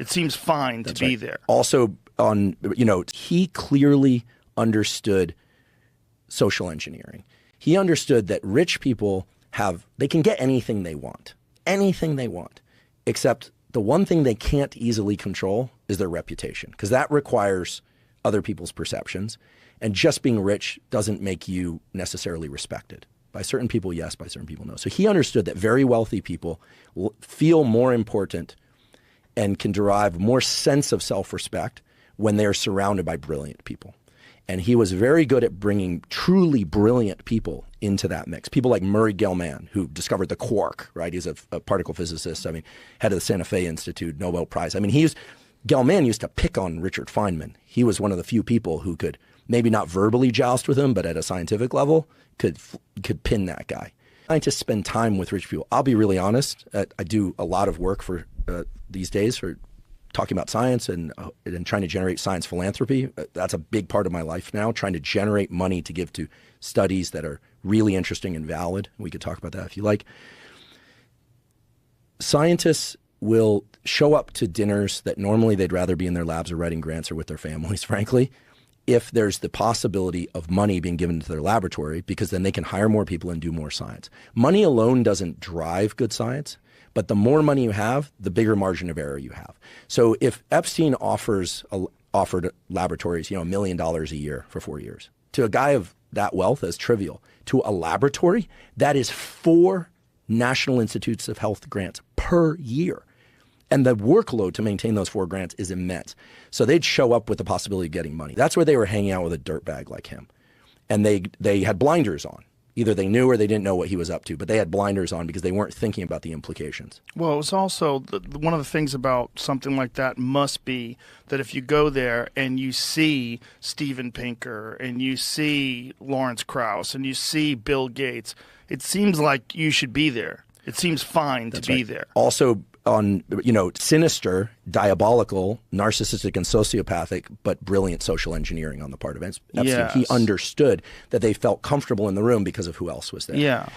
It seems fine to be there. Also, he clearly understood social engineering. He understood that rich people they can get anything they want, except the one thing they can't easily control is their reputation, because that requires other people's perceptions. And just being rich doesn't make you necessarily respected. By certain people, yes. By certain people, no. So he understood that very wealthy people feel more important and can derive more sense of self-respect when they're surrounded by brilliant people. And he was very good at bringing truly brilliant people into that mix. People like Murray Gell-Mann, who discovered the quark, right? He's a particle physicist. Head of the Santa Fe Institute, Nobel Prize. Gell-Mann used to pick on Richard Feynman. He was one of the few people who could maybe not verbally joust with him, but at a scientific level could pin that guy. Scientists spend time with rich people. I'll be really honest. I do a lot of work for these days for talking about science and trying to generate science philanthropy. That's a big part of my life now, trying to generate money to give to studies that are really interesting and valid. We could talk about that if you like. Scientists will show up to dinners that normally they'd rather be in their labs or writing grants or with their families, frankly, if there's the possibility of money being given to their laboratory, because then they can hire more people and do more science. Money alone doesn't drive good science, but the more money you have, the bigger margin of error you have. So if Epstein offered laboratories, $1 million a year for 4 years, to a guy of that wealth, that's trivial. To a laboratory, that is 4 National Institutes of Health grants per year. And the workload to maintain those 4 grants is immense. So they'd show up with the possibility of getting money. That's where they were hanging out with a dirtbag like him. And they had blinders on. Either they knew or they didn't know what he was up to, but they had blinders on because they weren't thinking about the implications. Well, it's also one of the things about something like that must be that if you go there and you see Steven Pinker and you see Lawrence Krauss and you see Bill Gates, it seems like you should be there. It seems fine to be there. Also, on sinister, diabolical, narcissistic, and sociopathic, but brilliant social engineering on the part of Epstein. Yes. He understood that they felt comfortable in the room because of who else was there. Yeah.